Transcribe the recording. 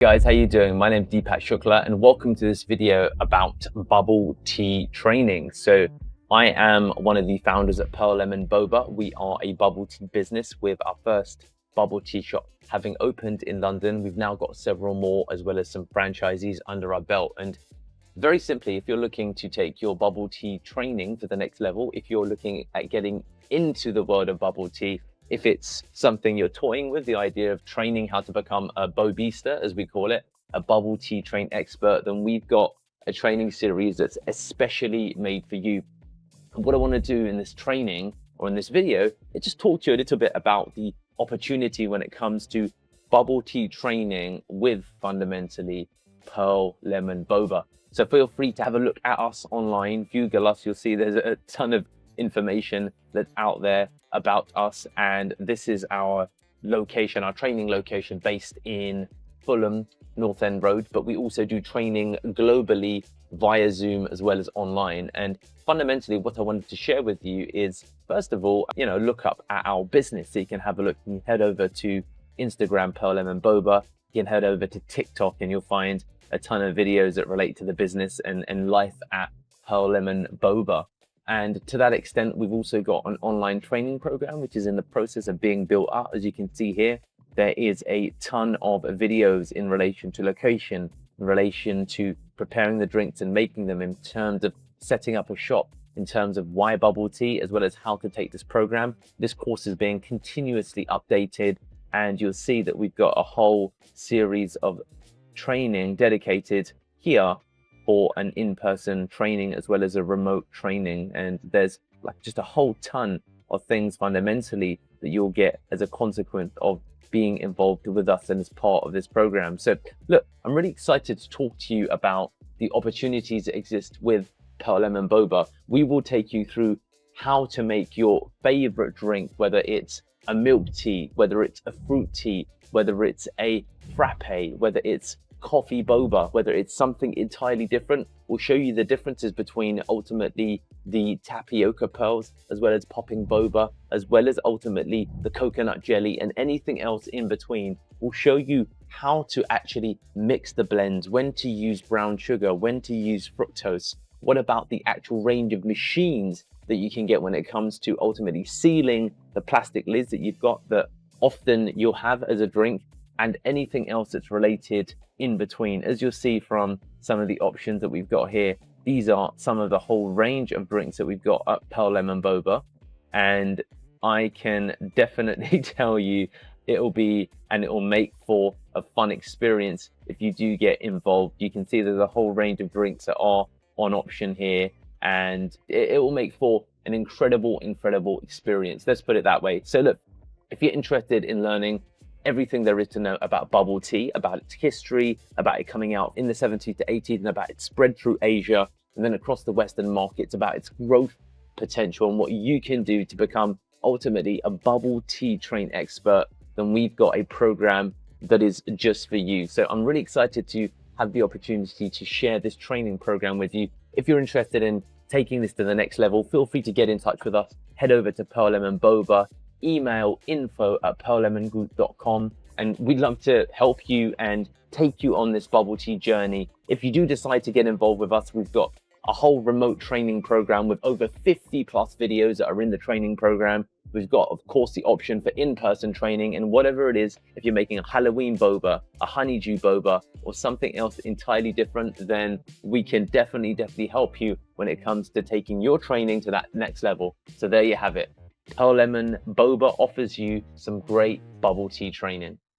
Guys, how you doing? My name is Deepak Shukla and welcome to this video about bubble tea training. So I am one of the founders at Pearl Lemon Boba. We are a bubble tea business with our first bubble tea shop having opened in London. We've now got several more as well as some franchisees under our belt. And very simply, if you're looking to take your bubble tea training to the next level, if you're looking at getting into the world of bubble tea, if it's something you're toying with, the idea of training how to become a Bobista, as we call it, a bubble tea train expert, then we've got a training series that's especially made for you. And what I want to do in this training or in this video is just talk to you a little bit about the opportunity when it comes to bubble tea training with fundamentally Pearl Lemon Boba. So feel free to have a look at us online, Google us, you'll see there's a ton of information that's out there about us. And this is our location, our training location based in Fulham, North End Road, but we also do training globally via Zoom as well as online. And fundamentally what I wanted to share with you is, first of all, look up at our business. So you can have a look, you can head over to Instagram, Pearl Lemon Boba, you can head over to TikTok and you'll find a ton of videos that relate to the business and life at Pearl Lemon Boba. And to that extent, we've also got an online training program, which is in the process of being built up. As you can see here, there is a ton of videos in relation to location, in relation to preparing the drinks and making them, in terms of setting up a shop, in terms of why bubble tea, as well as how to take this program. This course is being continuously updated, and you'll see that we've got a whole series of training dedicated here for an in-person training as well as a remote training. And there's just a whole ton of things fundamentally that you'll get as a consequence of being involved with us and as part of this program. So look, I'm really excited to talk to you about the opportunities that exist with Pearl Lemon Boba. We will take you through how to make your favorite drink, whether it's a milk tea, whether it's a fruit tea, whether it's a frappe, whether it's coffee boba, whether it's something entirely different. We'll show you the differences between ultimately the tapioca pearls, as well as popping boba, as well as ultimately the coconut jelly and anything else in between. We'll show you how to actually mix the blends, when to use brown sugar, when to use fructose. What about the actual range of machines that you can get when it comes to ultimately sealing the plastic lids that you've got that often you'll have as a drink, and anything else that's related in between. As you'll see from some of the options that we've got here, these are some of the whole range of drinks that we've got at Pearl Lemon Boba. And I can definitely tell you it'll make for a fun experience if you do get involved. You can see there's a whole range of drinks that are on option here, and it will make for an incredible experience. Let's put it that way. So look, if you're interested in learning everything there is to know about bubble tea, about its history, about it coming out in the 70s to 80s, and about its spread through Asia and then across the Western markets, about its growth potential and what you can do to become ultimately a bubble tea train expert, then we've got a program that is just for you. So I'm really excited to have the opportunity to share this training program with you. If you're interested in taking this to the next level, feel free to get in touch with us. Head over to Pearl Lemon Boba, email info@pearllemongroup.com, and we'd love to help you and take you on this bubble tea journey. If you do decide to get involved with us, we've got a whole remote training program with over 50 plus videos that are in the training program. We've got, of course, the option for in-person training, and whatever it is, if you're making a Halloween boba, a honeydew boba, or something else entirely different, then we can definitely help you when it comes to taking your training to that next level. So there you have it. Pearl Lemon Boba offers you some great bubble tea training.